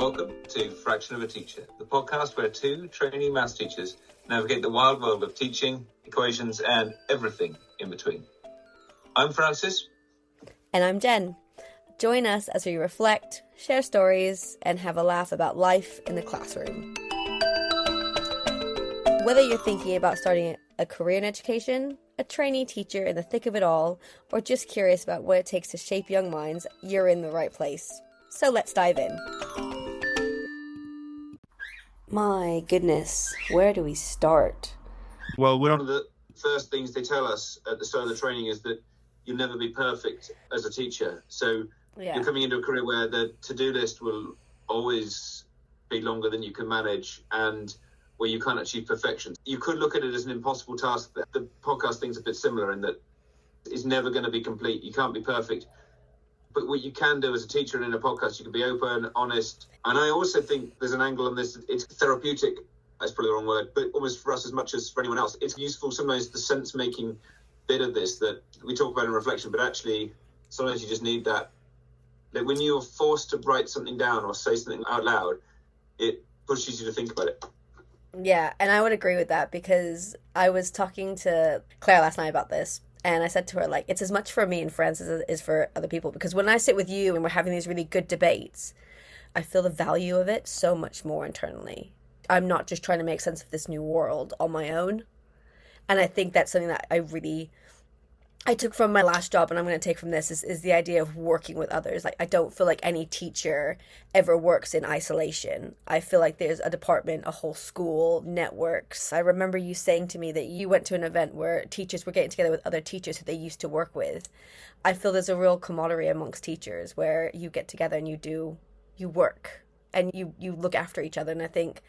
Welcome to Fraction of a Teacher, the podcast where two trainee maths teachers navigate the wild world of teaching, equations, and everything in between. I'm Francis. And I'm Jen. Join us as we reflect, share stories, and have a laugh about life in the classroom. Whether you're thinking about starting a career in education, a trainee teacher in the thick of it all, or just curious about what it takes to shape young minds, you're in the right place. So let's dive in. My goodness, where do we start? Well, one of the first things they tell us at the start of the training is that you'll never be perfect as a teacher. So You're coming into a career where the to-do list will always be longer than you can manage and where you can't achieve perfection. You could look at it as an impossible task. The podcast thing's a bit similar in that it's never going to be complete. You can't be perfect. But what you can do as a teacher and in a podcast, you can be open, honest. And I also think there's an angle on this. It's therapeutic. That's probably the wrong word, but almost for us as much as for anyone else. It's useful sometimes, the sense-making bit of this that we talk about in reflection, but actually sometimes you just need that. That when you're forced to write something down or say something out loud, it pushes you to think about it. Yeah, and I would agree with that because I was talking to Claire last night about this. And I said to her, it's as much for me and friends as it is for other people. Because when I sit with you and we're having these really good debates, I feel the value of it so much more internally. I'm not just trying to make sense of this new world on my own. And I think that's something that I took from my last job and I'm going to take from this is the idea of working with others. I don't feel like any teacher ever works in isolation. I feel like there's a department, a whole school, networks. I remember you saying to me that you went to an event where teachers were getting together with other teachers who they used to work with. I feel there's a real camaraderie amongst teachers where you get together and you work and you look after each other. And I think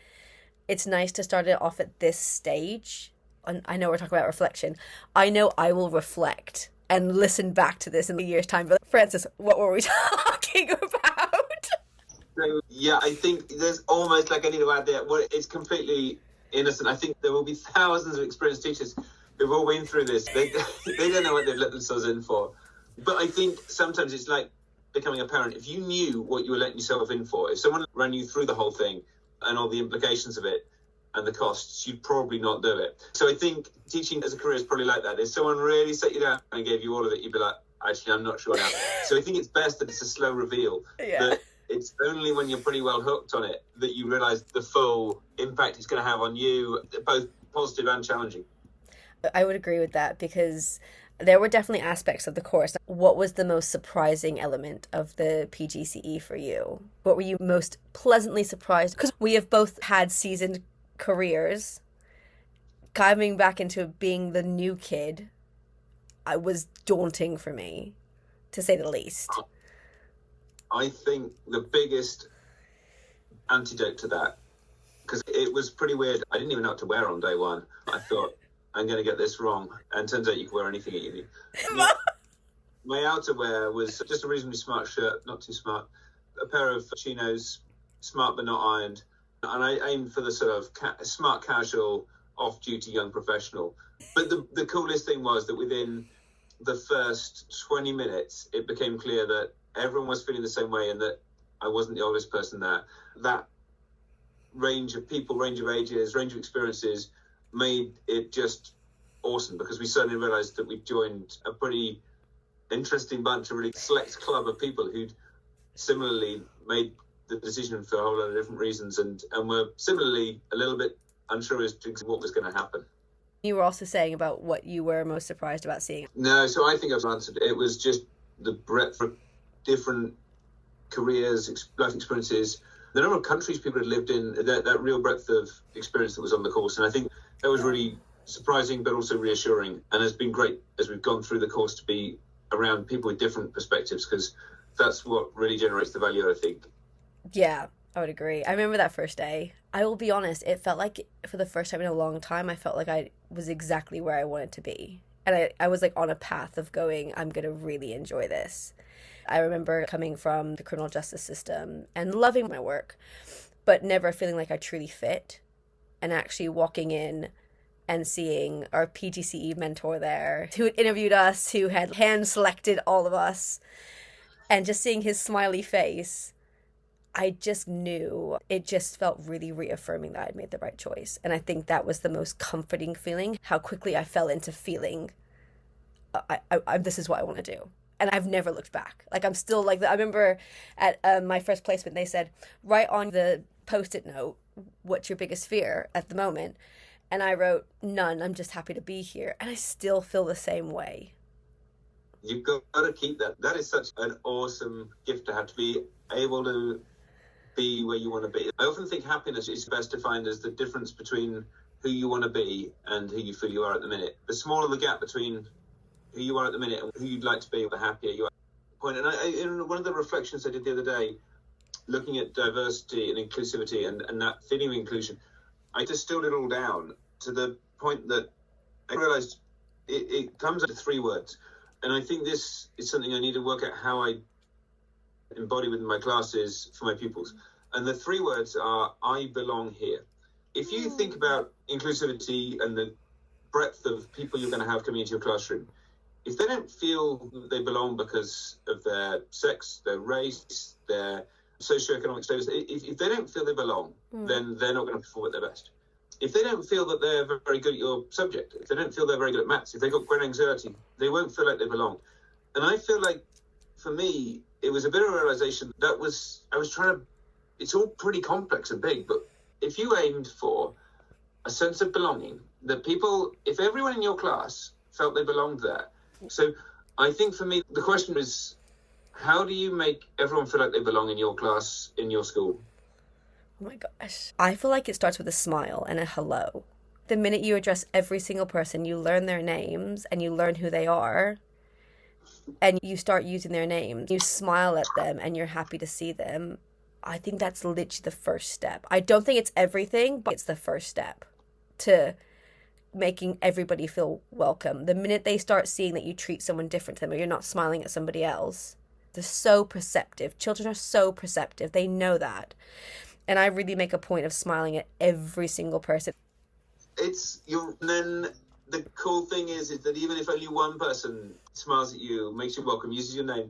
it's nice to start it off at this stage. And I know we're talking about reflection. I know I will reflect and listen back to this in a year's time. But Francis, what were we talking about? So, yeah, I think there's almost I need to add there. Well, it's completely innocent. I think there will be thousands of experienced teachers who've all been through this. They don't know what they've let themselves in for. But I think sometimes it's like becoming a parent. If you knew what you were letting yourself in for, if someone ran you through the whole thing and all the implications of it, and the costs, you'd probably not do it. So I think teaching as a career is probably like that. If someone really set you down and gave you all of it, you'd be like, actually, I'm not sure now. So I think it's best that it's a slow reveal. Yeah. That it's only when you're pretty well hooked on it that you realise the full impact it's going to have on you, both positive and challenging. I would agree with that because there were definitely aspects of the course. What was the most surprising element of the PGCE for you? What were you most pleasantly surprised? Because we have both had seasoned careers. Coming back into being the new kid, it was daunting for me, to say the least. I think the biggest antidote to that, because it was pretty weird. I didn't even know what to wear on day one. I thought, I'm going to get this wrong. And turns out you can wear anything at uni. My outerwear was just a reasonably smart shirt, not too smart, a pair of chinos, smart but not ironed. And I aimed for the sort of smart casual, off-duty young professional. But the coolest thing was that within the first 20 minutes, it became clear that everyone was feeling the same way and that I wasn't the oldest person there. That range of people, range of ages, range of experiences made it just awesome because we suddenly realised that we joined a pretty interesting bunch, a really select club of people who'd similarly made the decision for a whole lot of different reasons and were similarly a little bit unsure as to what was going to happen. You were also saying about what you were most surprised about seeing. No, so I think I've answered. It was just the breadth of different careers, life experiences, the number of countries people had lived in, that real breadth of experience that was on the course. And I think that was really surprising, but also reassuring. And it's been great as we've gone through the course to be around people with different perspectives because that's what really generates the value, I think. Yeah, I would agree. I remember that first day. I will be honest, it felt like for the first time in a long time, I felt like I was exactly where I wanted to be. And I was on a path of going, I'm going to really enjoy this. I remember coming from the criminal justice system and loving my work, but never feeling like I truly fit. And actually walking in and seeing our PGCE mentor there, who had interviewed us, who had hand selected all of us, and just seeing his smiley face, I just knew, it just felt really reaffirming that I'd made the right choice. And I think that was the most comforting feeling, how quickly I fell into feeling, this is what I want to do. And I've never looked back. Like, I'm still like, I remember at my first placement, they said, write on the Post-it note, what's your biggest fear at the moment? And I wrote, none, I'm just happy to be here. And I still feel the same way. You've got to keep that. That is such an awesome gift to have, to be able to be where you want to be. I often think happiness is best defined as the difference between who you want to be and who you feel you are at the minute. The smaller the gap between who you are at the minute and who you'd like to be, the happier you are. And in one of the reflections I did the other day, looking at diversity and inclusivity and that feeling of inclusion, I distilled it all down to the point that I realized it comes out of 3 words. And I think this is something I need to work out how I embody within my classes for my pupils. And the 3 words are, I belong here. If you think about inclusivity and the breadth of people you're going to have coming into your classroom, if they don't feel that they belong because of their sex, their race, their socioeconomic status, if they don't feel they belong, then they're not going to perform at their best. If they don't feel that they're very good at your subject, if they don't feel they're very good at maths, if they've got great anxiety, they won't feel like they belong. And I feel like, for me, it was a bit of a realization that I was trying to, it's all pretty complex and big, but if you aimed for a sense of belonging, that people, if everyone in your class felt they belonged there. So I think for me, the question is, how do you make everyone feel like they belong in your class, in your school? Oh my gosh. I feel like it starts with a smile and a hello. The minute you address every single person, you learn their names and you learn who they are, and you start using their names, you smile at them and you're happy to see them. I think that's literally the first step. I don't think it's everything, but it's the first step to making everybody feel welcome. The minute they start seeing that you treat someone different to them or you're not smiling at somebody else, they're so perceptive. Children are so perceptive. They know that. And I really make a point of smiling at every single person. Then the cool thing is that even if only one person smiles at you, makes you welcome, uses your name,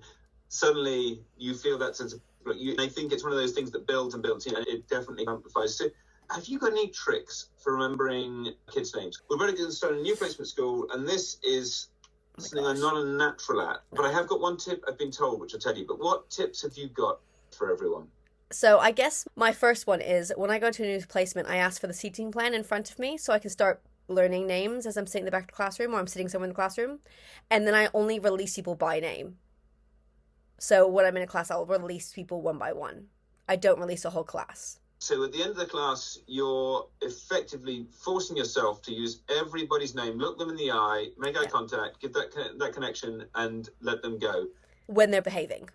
suddenly you feel that sense of, I think it's one of those things that builds and builds, and it definitely amplifies. So have you got any tricks for remembering kids' names? We're ready to start a new placement school, and this is something I'm not a natural at, but I have got one tip I've been told, which I'll tell you. But what tips have you got for everyone? So I guess my first one is, when I go to a new placement, I ask for the seating plan in front of me so I can start learning names as I'm sitting in the back of the classroom or I'm sitting somewhere in the classroom. And then I only release people by name. So when I'm in a class, I'll release people one by one. I don't release a whole class. So at the end of the class, you're effectively forcing yourself to use everybody's name, look them in the eye, make eye contact, give that connection, and let them go. When they're behaving.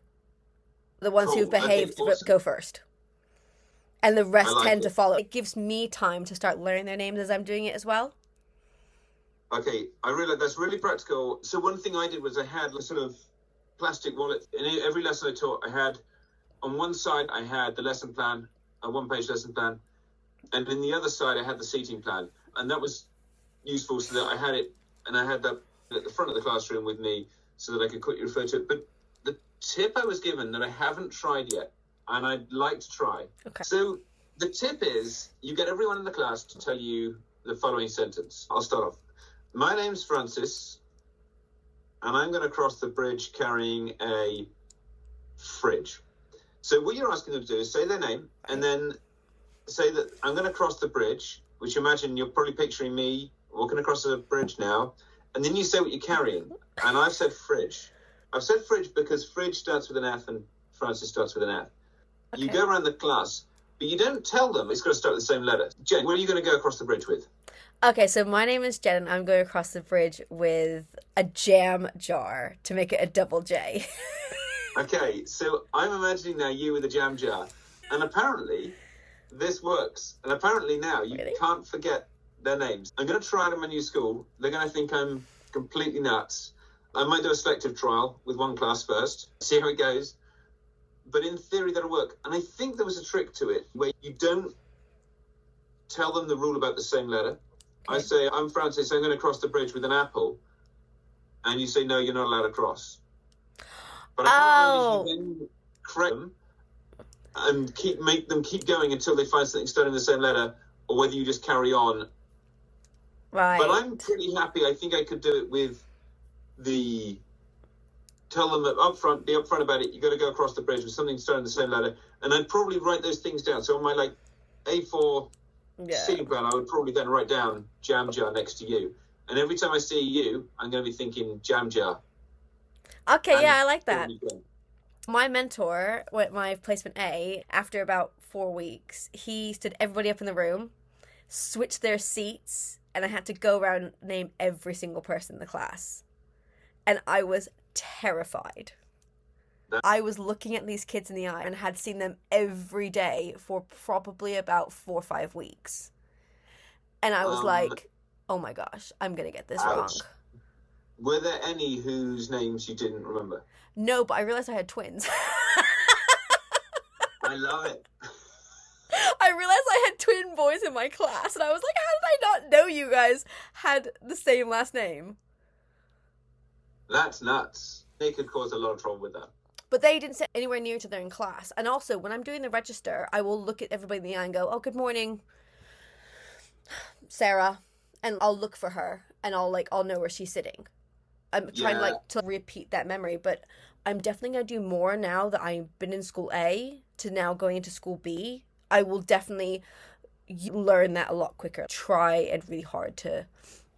The ones who've behaved go first. And the rest tend to follow. It gives me time to start learning their names as I'm doing it as well. Okay, I realize that's really practical. So one thing I did was I had a sort of plastic wallet. In every lesson I taught, I had, on one side, I had the lesson plan, a 1-page lesson plan. And in the other side, I had the seating plan. And that was useful so that I had it, and I had that at the front of the classroom with me so that I could quickly refer to it. But the tip I was given that I haven't tried yet, and I'd like to try. Okay. So the tip is, you get everyone in the class to tell you the following sentence. I'll start off. My name's Francis, and I'm going to cross the bridge carrying a fridge. So what you're asking them to do is say their name, and then say that I'm going to cross the bridge, which imagine you're probably picturing me walking across the bridge now, and then you say what you're carrying. And I've said fridge. I've said fridge because fridge starts with an F and Francis starts with an F. Okay. You go around the class, but you don't tell them it's going to start with the same letter. Jen, what are you going to go across the bridge with? Okay, so my name is Jen, and I'm going across the bridge with a jam jar to make it a double J. Okay, so I'm imagining now you with a jam jar, and apparently this works. And apparently now you can't forget their names. I'm going to try it at my new school. They're going to think I'm completely nuts. I might do a selective trial with one class first, see how it goes. But in theory, that'll work. And I think there was a trick to it where you don't tell them the rule about the same letter. Okay. I say, I'm Francis, I'm going to cross the bridge with an apple. And you say, no, you're not allowed to cross. But I can't remember if you then correct them. and make them keep going until they find something starting the same letter, or whether you just carry on. Right. But I'm pretty happy. I think I could do it with tell them that be upfront about it. You got to go across the bridge with something starting the same letter, and I'd probably write those things down. So on my A4 seating plan, I would probably then write down jam jar next to you. And every time I see you, I'm going to be thinking jam jar. Okay, yeah, I like that. My mentor with my placement A, after about 4 weeks, he stood everybody up in the room, switched their seats, and I had to go around and name every single person in the class. And I was terrified. I was looking at these kids in the eye and had seen them every day for probably about 4 or 5 weeks. And I was like, oh my gosh, I'm going to get this wrong. Were there any whose names you didn't remember? No, but I realized I had twins. I love it. I realized I had twin boys in my class, and I was like, how did I not know you guys had the same last name? That's nuts. They could cause a lot of trouble with that. But they didn't sit anywhere near each other in class. And also, when I'm doing the register, I will look at everybody in the eye and go, oh, good morning, Sarah. And I'll look for her, and I'll know where she's sitting. I'm trying to repeat that memory, but I'm definitely going to do more now that I've been in school A to now going into school B. I will definitely learn that a lot quicker. Try and really hard to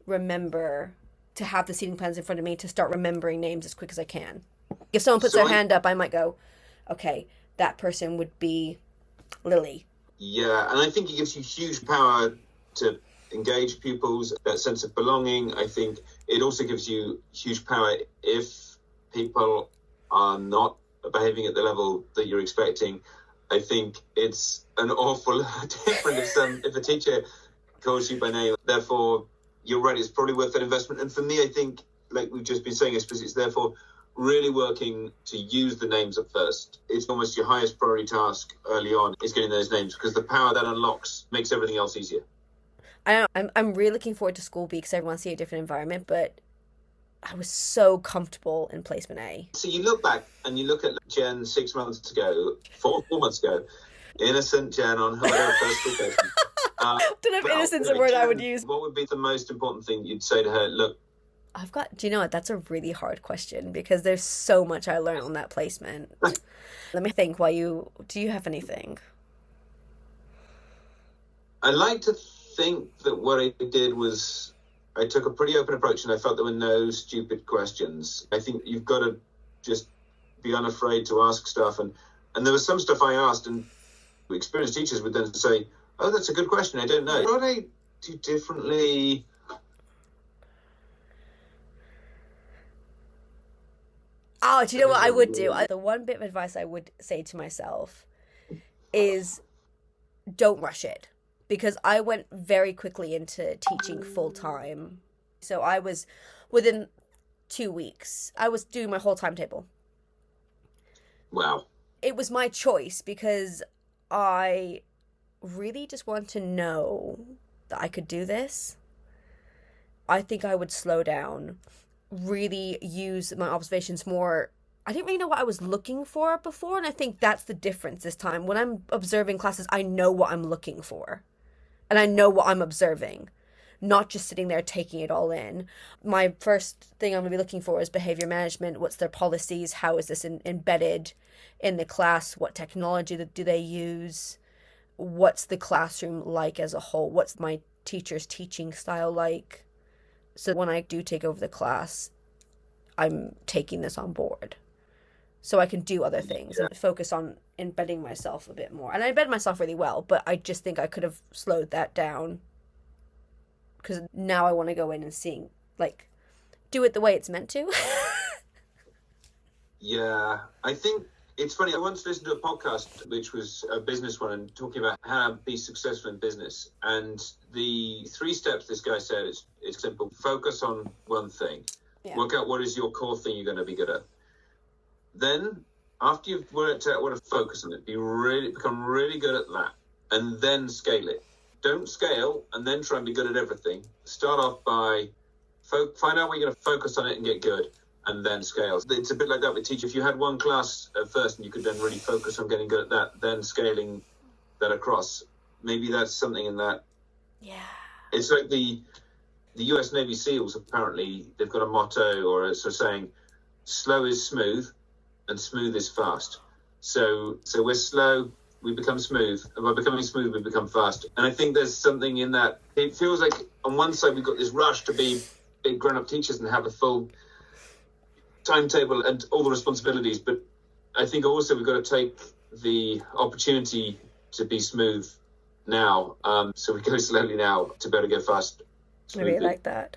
remember to have the seating plans in front of me to start remembering names as quick as I can. If someone puts their hand up, I might go, okay, that person would be Lily. Yeah, and I think it gives you huge power to engage pupils, that sense of belonging. I think it also gives you huge power if people are not behaving at the level that you're expecting. I think it's an awful lot different if a teacher calls you by name. Therefore, you're right, it's probably worth that investment. And for me, I think, like we've just been saying, it's therefore really working to use the names at first. It's almost your highest priority task early on is getting those names, because the power that unlocks makes everything else easier. I'm really looking forward to school B because I want to see a different environment, but I was so comfortable in placement A. So you look back and you look at Jen 6 months ago, 4 months ago, innocent Jen on her first school placement. Don't know if innocent's a word Jen, I would use. What would be the most important thing you'd say to her? Look, do you know what? That's a really hard question because there's so much I learned on that placement. Let me think do you have anything? I like to think that what I did was I took a pretty open approach, and I felt there were no stupid questions. I think you've got to just be unafraid to ask stuff. And there was some stuff I asked, and experienced teachers would then say, oh, that's a good question, I don't know. What would I do differently? Oh, do you know what I would do? The one bit of advice I would say to myself is don't rush it. Because I went very quickly into teaching full-time. So I was, within 2 weeks, I was doing my whole timetable. Wow. It was my choice because I really just want to know that I could do this. I think I would slow down, really use my observations more. I didn't really know what I was looking for before, and I think that's the difference this time. When I'm observing classes, I know what I'm looking for. And I know what I'm observing, not just sitting there taking it all in. My first thing I'm going to be looking for is behavior management. What's their policies? How is this embedded in the class? What technology do they use? What's the classroom like as a whole? What's my teacher's teaching style like? So when I do take over the class, I'm taking this on board. So I can do other things and focus on embedding myself a bit more. And I embed myself really well, but I just think I could have slowed that down. Because now I want to go in and do it the way it's meant to. Yeah, I think it's funny. I once listened to a podcast, which was a business one, and talking about how to be successful in business. And the 3 steps this guy said is simple. Focus on one thing. Yeah. Work out what is your core thing you're going to be good at. Then, after you've worked out what to focus on it, become really good at that, and then scale it. Don't scale and then try and be good at everything. Start off by find out what you're going to focus on it and get good, and then scales. It's a bit like that with teaching. If you had one class at first and you could then really focus on getting good at that, then scaling that across, maybe that's something in that. Yeah. It's like the US Navy SEALs, apparently, they've got a motto or a sort of saying, slow is smooth and smooth is fast. So we're slow, we become smooth, and by becoming smooth, we become fast. And I think there's something in that. It feels like on one side, we've got this rush to be big grown-up teachers and have a full timetable and all the responsibilities. But I think also we've got to take the opportunity to be smooth now. So we go slowly now to better go fast. Smoothly. I really like that.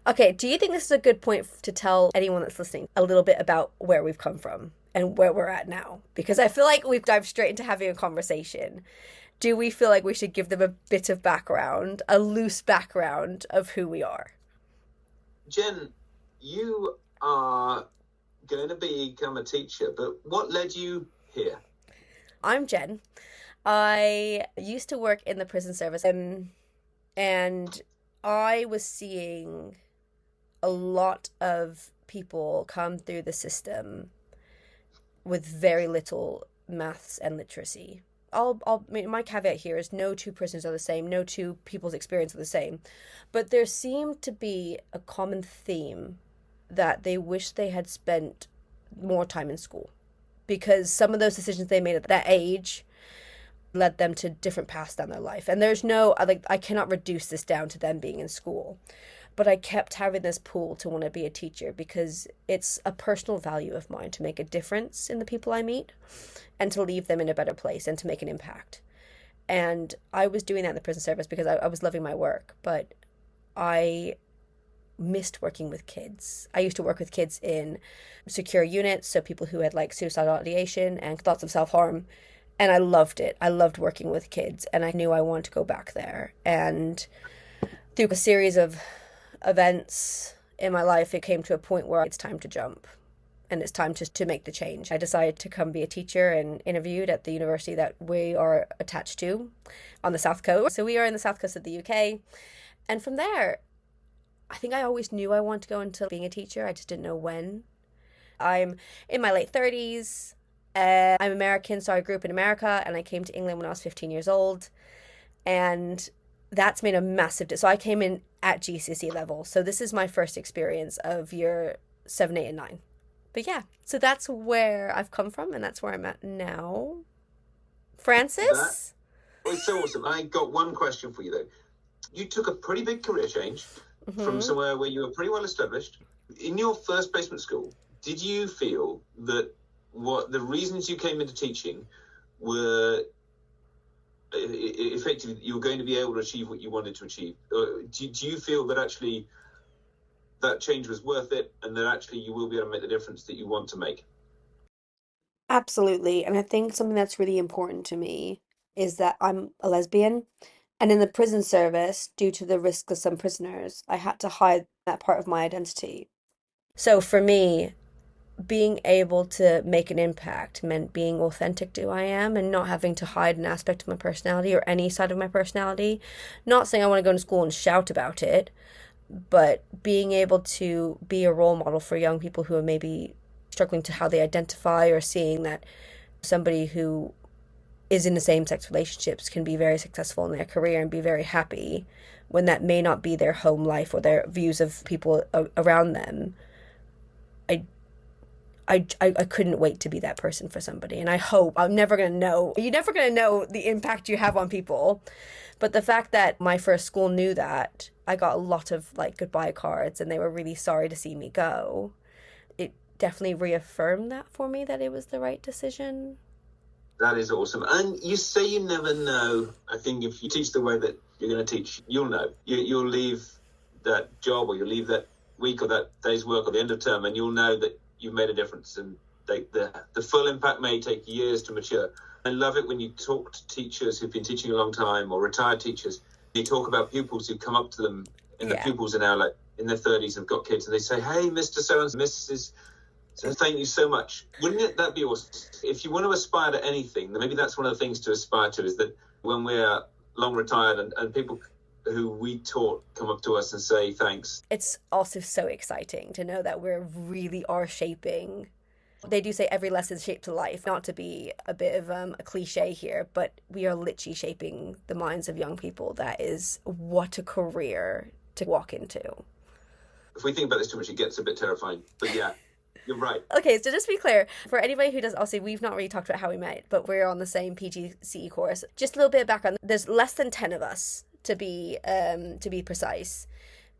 Okay, do you think this is a good point to tell anyone that's listening a little bit about where we've come from and where we're at now? Because I feel like we've dived straight into having a conversation. Do we feel like we should give them a bit of background, a loose background of who we are? Jen, you are going to become a teacher, but what led you here? I'm Jen. I used to work in the prison service, and I was seeing a lot of people come through the system with very little maths and literacy. My caveat here is no two prisoners are the same, no two people's experience are the same, but there seemed to be a common theme that they wish they had spent more time in school, because some of those decisions they made at that age led them to different paths down their life. And there's I cannot reduce this down to them being in school, but I kept having this pull to want to be a teacher because it's a personal value of mine to make a difference in the people I meet and to leave them in a better place and to make an impact. And I was doing that in the prison service because I was loving my work, but I missed working with kids. I used to work with kids in secure units, so people who had like suicidal ideation and thoughts of self-harm. And I loved it. I loved working with kids, and I knew I wanted to go back there. And through a series of events in my life, it came to a point where it's time to jump, and it's time to make the change. I decided to come be a teacher and interviewed at the university that we are attached to on the South Coast. So we are in the South Coast of the UK. And from there, I think I always knew I wanted to go into being a teacher. I just didn't know when. I'm in my late 30s. I'm American, so I grew up in America, and I came to England when I was 15 years old, and that's made a massive difference. So I came in at GCSE level, so this is my first experience of year 7, 8, and 9. But yeah, so that's where I've come from, and that's where I'm at now. Francis? It's so awesome. I got one question for you, though. You took a pretty big career change from somewhere where you were pretty well established. In your first placement school, did you feel that what the reasons you came into teaching were effectively you were going to be able to achieve what you wanted to achieve? Do you feel that actually that change was worth it, and that actually you will be able to make the difference that you want to make? Absolutely. And I think something that's really important to me is that I'm a lesbian. And in the prison service, due to the risk of some prisoners, I had to hide that part of my identity. So for me, being able to make an impact meant being authentic to who I am and not having to hide an aspect of my personality or any side of my personality. Not saying I want to go into school and shout about it, but being able to be a role model for young people who are maybe struggling to how they identify, or seeing that somebody who is in the same-sex relationships can be very successful in their career and be very happy when that may not be their home life or their views of people around them. I couldn't wait to be that person for somebody. And I hope you're never going to know the impact you have on people. But the fact that my first school knew that, I got a lot of like goodbye cards and they were really sorry to see me go. It definitely reaffirmed that for me, that it was the right decision. That is awesome. And you say you never know. I think if you teach the way that you're going to teach, you'll know. You'll leave that job, or you'll leave that week or that day's work or the end of term, and you'll know that you've made a difference, and the full impact may take years to mature. I love it when you talk to teachers who've been teaching a long time, or retired teachers. You talk about pupils who come up to them, and the pupils are now like in their 30s, have got kids, and they say, "Hey, Mr. So-and-so, Mrs. So thank you so much." Wouldn't that be awesome? If you want to aspire to anything, then maybe that's one of the things to aspire to, is that when we're long retired and people who we taught come up to us and say thanks. It's also so exciting to know that we really are shaping. They do say every lesson shapes a life, not to be a bit of a cliche here, but we are literally shaping the minds of young people. That is what a career to walk into. If we think about this too much, it gets a bit terrifying. But yeah, you're right. Okay, so just to be clear, for anybody who does, obviously we've not really talked about how we met, but we're on the same PGCE course. Just a little bit of background. There's less than 10 of us, to be precise.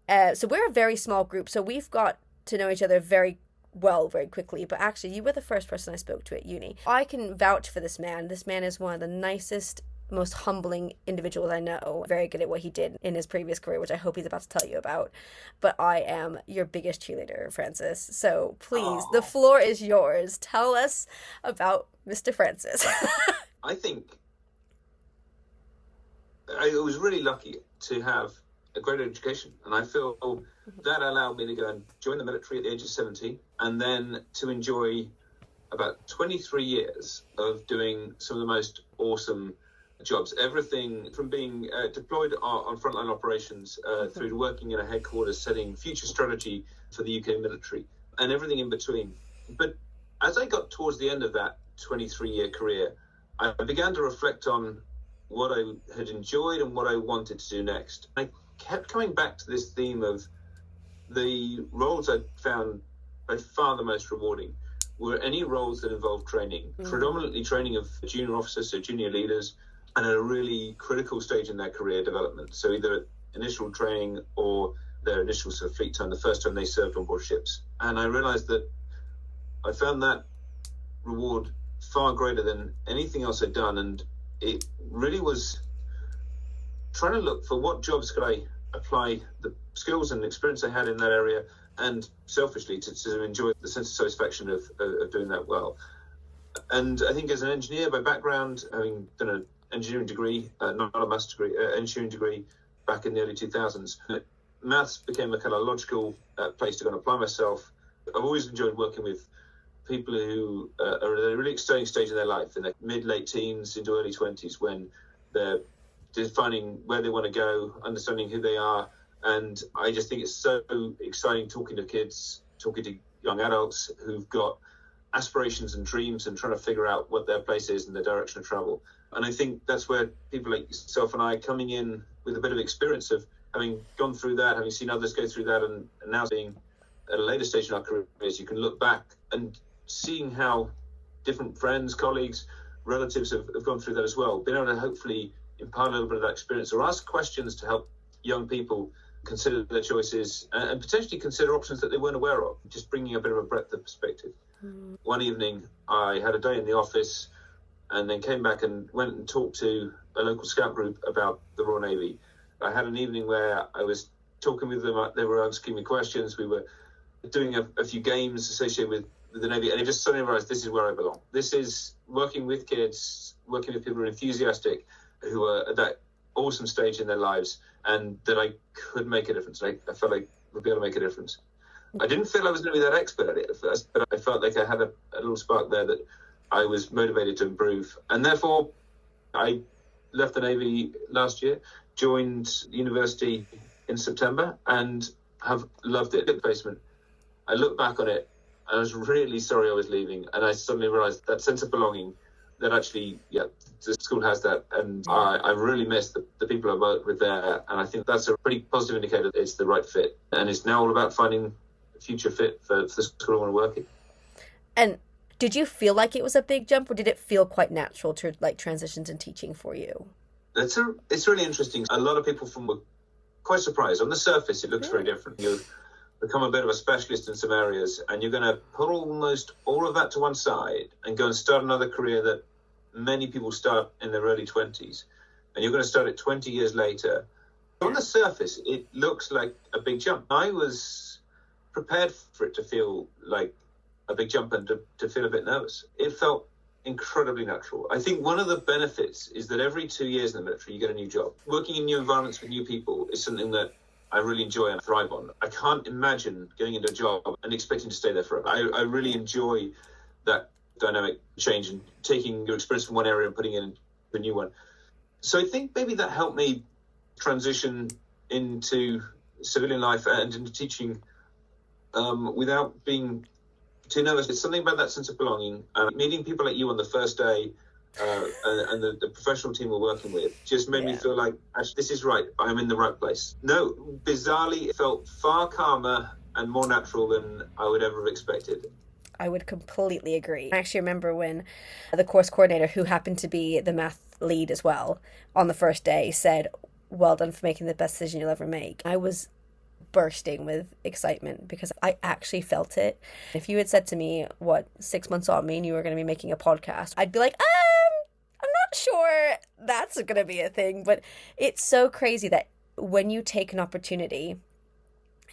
So we're a very small group, so we've got to know each other very well, very quickly. But actually, you were the first person I spoke to at uni. I can vouch for this man. This man is one of the nicest, most humbling individuals I know. Very good at what he did in his previous career, which I hope he's about to tell you about. But I am your biggest cheerleader, Francis. So please, the floor is yours. Tell us about Mr. Francis. I think I was really lucky to have a great education, and I feel that allowed me to go and join the military at the age of 17, and then to enjoy about 23 years of doing some of the most awesome jobs. Everything from being deployed on frontline operations through to working in a headquarters setting future strategy for the UK military, and everything in between. But as I got towards the end of that 23-year career, I began to reflect on what I had enjoyed and what I wanted to do next. I kept coming back to this theme of the roles I found by far the most rewarding were any roles that involved training, predominantly training of junior officers, so junior leaders, and at a really critical stage in their career development. So either initial training or their initial sort of fleet time, the first time they served on board ships. And I realized that I found that reward far greater than anything else I'd done, and it really was trying to look for what jobs could I apply the skills and experience I had in that area, and selfishly to enjoy the sense of satisfaction of doing that well. And I think as an engineer by background, having done an engineering degree, not a master's degree, engineering degree back in the early 2000s, maths became a kind of logical place to go and apply myself. I've always enjoyed working with people who are at a really exciting stage in their life, in their mid-late teens into early 20s, when they're defining where they want to go, understanding who they are. And I just think it's so exciting talking to kids, talking to young adults who've got aspirations and dreams and trying to figure out what their place is and their direction of travel. And I think that's where people like yourself and I, coming in with a bit of experience of having gone through that, having seen others go through that, and now being at a later stage in our careers, you can look back and seeing how different friends, colleagues, relatives have gone through that as well. Being able to hopefully impart a little bit of that experience or ask questions to help young people consider their choices and potentially consider options that they weren't aware of, just bringing a bit of a breadth of perspective. One evening, I had a day in the office and then came back and went and talked to a local scout group about the Royal Navy. I had an evening where I was talking with them. They were asking me questions. We were doing a few games associated with the Navy, and I just suddenly realized this is where I belong. This is working with kids, working with people who are enthusiastic, who are at that awesome stage in their lives, and that I could make a difference. I felt like I would be able to make a difference. I didn't feel I was going to be that expert at it at first, but I felt like I had a little spark there that I was motivated to improve. And therefore, I left the Navy last year, joined university in September, and have loved it. Placement. I look back on it, and I was really sorry I was leaving, and I suddenly realised that sense of belonging, that actually, the school has that, and I really miss the people I worked with there, and I think that's a pretty positive indicator that it's the right fit, and it's now all about finding a future fit for the school I want to work in. And did you feel like it was a big jump, or did it feel quite natural to like transitions in teaching for you? It's really interesting. A lot of people were quite surprised. On the surface, it looks very different. You become a bit of a specialist in some areas, and you're going to put almost all of that to one side and go and start another career that many people start in their early 20s, and you're going to start it 20 years later. On the surface, it looks like a big jump. I was prepared for it to feel like a big jump and to feel a bit nervous. It felt incredibly natural. I think one of the benefits is that every 2 years in the military, you get a new job. Working in new environments with new people is something that I really enjoy and thrive on. I can't imagine going into a job and expecting to stay there forever. I really enjoy that dynamic change and taking your experience from one area and putting it into a new one. So I think maybe that helped me transition into civilian life and into teaching without being too nervous. It's something about that sense of belonging. Meeting people like you on the first day and the professional team we're working with just made me feel like, actually, this is right. I'm in the right place. No, bizarrely, it felt far calmer and more natural than I would ever have expected. I would completely agree. I actually remember when the course coordinator, who happened to be the math lead as well, on the first day said, "Well done for making the best decision you'll ever make." I was bursting with excitement because I actually felt it. If you had said to me, 6 months on, me and you were going to be making a podcast, I'd be like, I'm not sure that's going to be a thing. But it's so crazy that when you take an opportunity,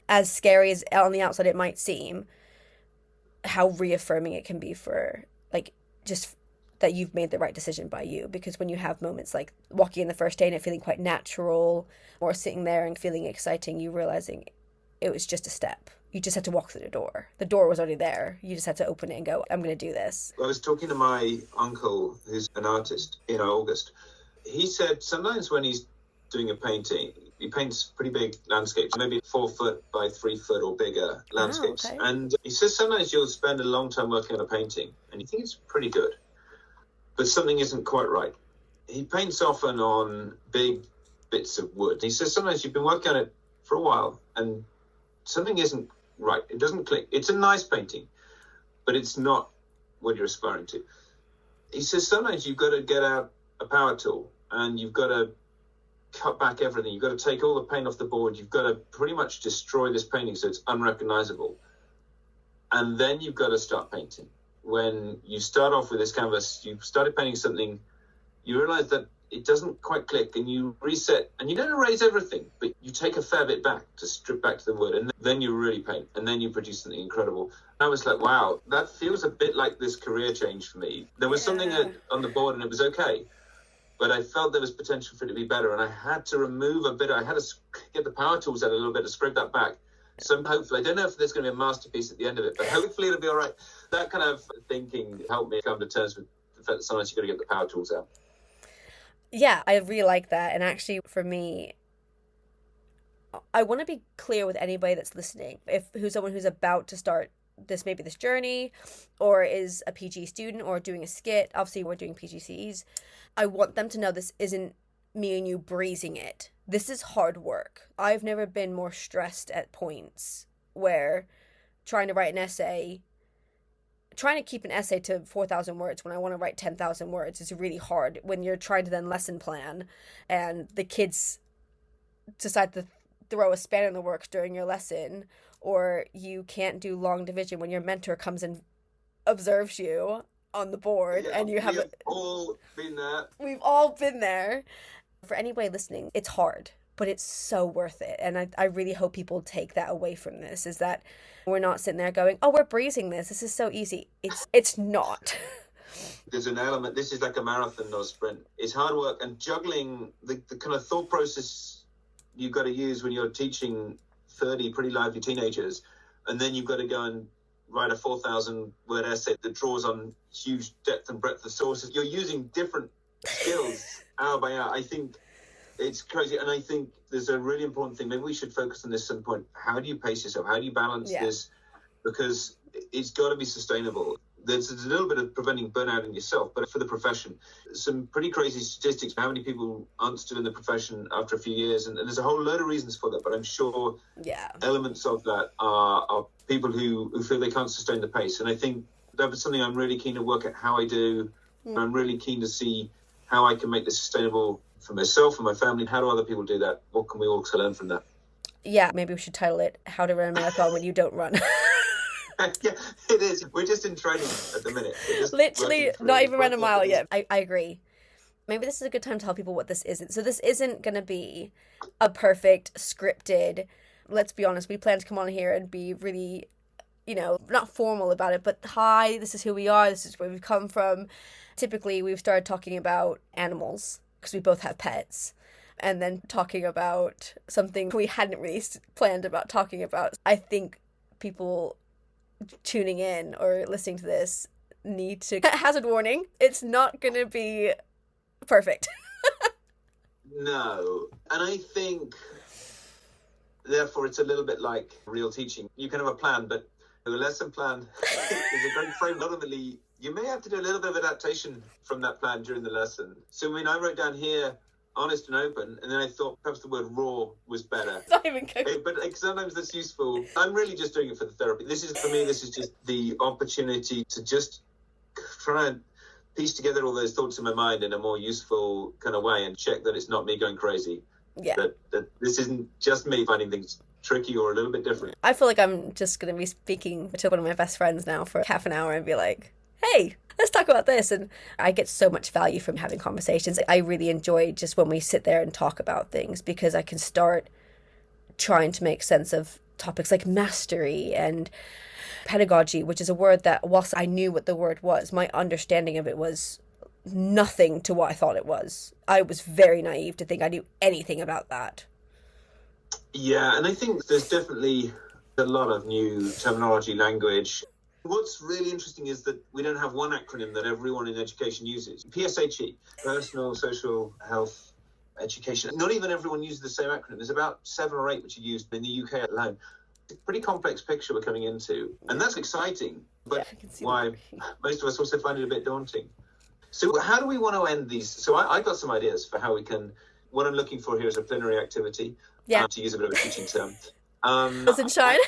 as scary as on the outside it might seem, how reaffirming it can be for, like, just that you've made the right decision by you. Because when you have moments like walking in the first day and it feeling quite natural, or sitting there and feeling exciting, you realizing it was just a step. You just had to walk through the door. The door was already there. You just had to open it and go, I'm going to do this. I was talking to my uncle, who's an artist, in August. He said sometimes when he's doing a painting, he paints pretty big landscapes, maybe 4 foot by 3 foot or bigger landscapes. Okay. And he says sometimes you'll spend a long time working on a painting and you think it's pretty good, but something isn't quite right. He paints often on big bits of wood. He says sometimes you've been working on it for a while and something isn't right. It doesn't click. It's a nice painting, but it's not what you're aspiring to. He says sometimes you've got to get out a power tool and you've got to cut back everything. You've got to take all the paint off the board. You've got to pretty much destroy this painting so it's unrecognizable. And then you've got to start painting. When you start off with this canvas, you started painting something, you realize that it doesn't quite click, and you reset, and you don't erase everything, but you take a fair bit back to strip back to the wood, and then you really paint, and then you produce something incredible. And I was like, wow, that feels a bit like this career change for me. There was something on the board, and it was okay, but I felt there was potential for it to be better, and I had to remove a bit. I had to get the power tools out a little bit to scrape that back. So hopefully, I don't know if there's going to be a masterpiece at the end of it, but hopefully it'll be all right. That kind of thinking helped me come to terms with the fact that sometimes you've got to get the power tools out. Yeah, I really like that. And actually, for me, I want to be clear with anybody that's listening. Who's someone who's about to start this journey, or is a PG student, or doing a skit. Obviously, we're doing PGCEs. I want them to know this isn't me and you breezing it. This is hard work. I've never been more stressed at points where trying to write an essay, trying to keep an essay to 4,000 words when I want to write 10,000 words is really hard when you're trying to then lesson plan and the kids decide to throw a spanner in the works during your lesson, or you can't do long division when your mentor comes and observes you on the board and you have all been there. We've all been there. For anybody listening, it's hard, but it's so worth it. And I really hope people take that away from this, is that we're not sitting there going, oh, we're breezing this. This is so easy. It's not. There's an element, this is like a marathon, not a sprint. It's hard work, and juggling the kind of thought process you've got to use when you're teaching 30 pretty lively teenagers, and then you've got to go and write a 4,000 word essay that draws on huge depth and breadth of sources. You're using different skills hour by hour. I think it's crazy, and I think there's a really important thing. Maybe we should focus on this at some point. How do you pace yourself? How do you balance this? Because it's got to be sustainable. There's a little bit of preventing burnout in yourself, but for the profession, some pretty crazy statistics. How many people aren't still in the profession after a few years? And there's a whole load of reasons for that, but I'm sure elements of that are people who feel they can't sustain the pace. And I think that was something I'm really keen to work at how I do. I'm really keen to see how I can make this sustainable for myself and my family. How do other people do that? What can we also learn from that? Yeah, maybe we should title it How to Run a Marathon When You Don't Run. Yeah, it is. We're just in training at the minute. Literally not even run a mile yet. I agree. Maybe this is a good time to tell people what this isn't. So this isn't going to be a perfect scripted, let's be honest, we plan to come on here and be really, not formal about it, but hi, this is who we are, this is where we've come from. Typically, we've started talking about animals, because we both have pets, and then talking about something we hadn't really planned about talking about. I think people tuning in or listening to this need to hazard warning, it's not going to be perfect. No. And I think, therefore, it's a little bit like real teaching. You can have a plan, but a lesson plan is a great frame. Ultimately, you may have to do a little bit of adaptation from that plan during the lesson. So, I mean, I wrote down here, honest and open, and then I thought perhaps the word raw was better. It's not even good. But sometimes that's useful. I'm really just doing it for the therapy. This is just the opportunity to just try and piece together all those thoughts in my mind in a more useful kind of way and check that it's not me going crazy. Yeah. That this isn't just me finding things tricky or a little bit different. I feel like I'm just going to be speaking to one of my best friends now for half an hour and be like, hey, let's talk about this. And I get so much value from having conversations. I really enjoy just when we sit there and talk about things, because I can start trying to make sense of topics like mastery and pedagogy, which is a word that, whilst I knew what the word was, my understanding of it was nothing to what I thought it was. I was very naive to think I knew anything about that. Yeah, and I think there's definitely a lot of new terminology, language. What's really interesting is that we don't have one acronym that everyone in education uses. PSHE, Personal Social Health Education. Not even everyone uses the same acronym. There's about 7 or 8 which are used in the UK alone. It's a pretty complex picture we're coming into, and that's exciting, but why most of us also find it a bit daunting. So how do we want to end these? So I got some ideas for how we can, what I'm looking for here is a plenary activity, to use a bit of a teaching term. Rosenshine.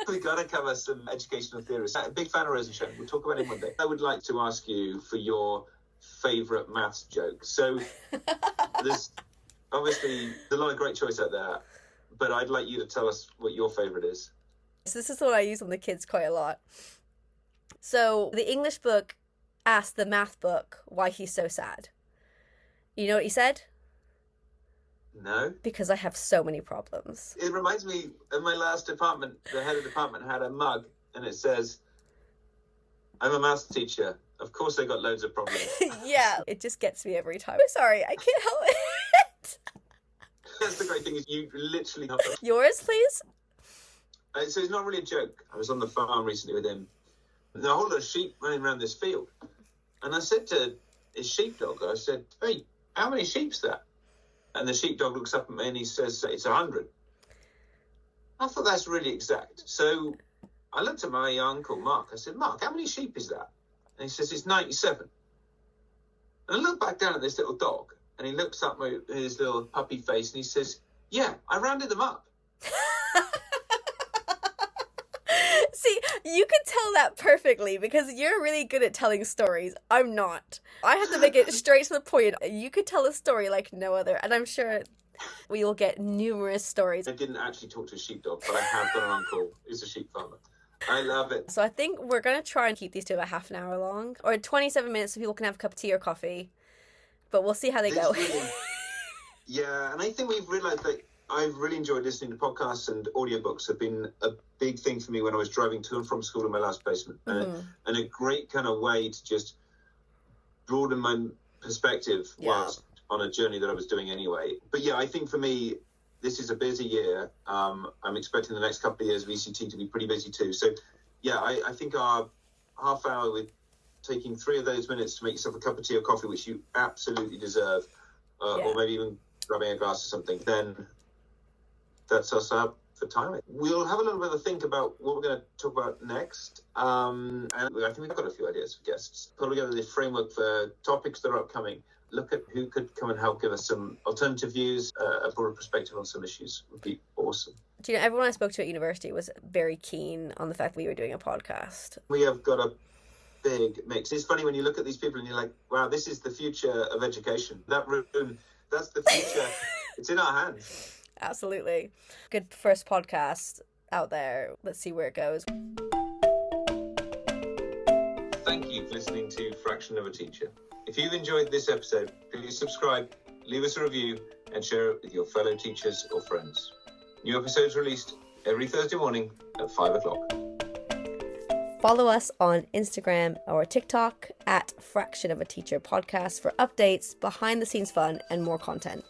We've got to cover some educational theories. I'm a big fan of Rosenshine. We'll talk about it one day. I would like to ask you for your favourite maths joke. So there's obviously a lot of great choice out there, but I'd like you to tell us what your favourite is. So this is what I use on the kids quite a lot. So the English book asked the math book why he's so sad. You know what he said? No. Because I have so many problems. It reminds me of my last department. The head of the department had a mug and it says, I'm a maths teacher. Of course I got loads of problems. Yeah, it just gets me every time. I'm sorry, I can't help it. That's the great thing, is you literally have to... Yours, please? So it's not really a joke. I was on the farm recently with him. And there were a whole lot of sheep running around this field. And I said to his sheepdog, I said, hey, how many sheep's that? And the sheepdog looks up at me and he says, it's 100. I thought that's really exact. So I looked at my uncle, Mark. I said, Mark, how many sheep is that? And he says, it's 97. And I looked back down at this little dog and he looks up with his little puppy face and he says, yeah, I rounded them up. See, you could tell that perfectly because you're really good at telling stories. I'm not. I have to make it straight to the point. You could tell a story like no other, and I'm sure we will get numerous stories. I didn't actually talk to a sheepdog, but I have got an uncle who's a sheep farmer. I love it. So I think we're going to try and keep these to about half an hour long, or 27 minutes so people can have a cup of tea or coffee, but we'll see how they go. Really, yeah, and I think we've realised that I've really enjoyed listening to podcasts, and audiobooks have been a big thing for me when I was driving to and from school in my last placement. And a great kind of way to just broaden my perspective whilst on a journey that I was doing anyway. But yeah, I think for me, this is a busy year. I'm expecting the next couple of years VCT to be pretty busy too. So yeah, I think our half hour with taking 3 of those minutes to make yourself a cup of tea or coffee, which you absolutely deserve, or maybe even grabbing a glass or something, then that's us up for timing. We'll have a little bit of a think about what we're going to talk about next. And I think we've got a few ideas for guests. Put together the framework for topics that are upcoming. Look at who could come and help give us some alternative views, a broader perspective on some issues would be awesome. Do you know, everyone I spoke to at university was very keen on the fact that we were doing a podcast. We have got a big mix. It's funny when you look at these people and you're like, wow, this is the future of education. That room, that's the future. It's in our hands. Absolutely. Good first podcast out there. Let's see where it goes. Thank you for listening to Fraction of a Teacher. If you've enjoyed this episode, please subscribe, leave us a review, and share it with your fellow teachers or friends. New episodes released every Thursday morning at 5 o'clock. Follow us on Instagram or TikTok at Fraction of a Teacher Podcast for updates, behind the scenes fun, and more content.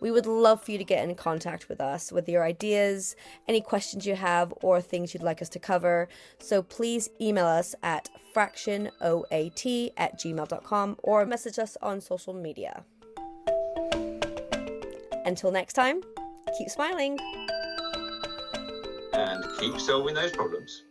We would love for you to get in contact with us with your ideas, any questions you have, or things you'd like us to cover. So please email us at fractionoat@gmail.com or message us on social media. Until next time, keep smiling. And keep solving those problems.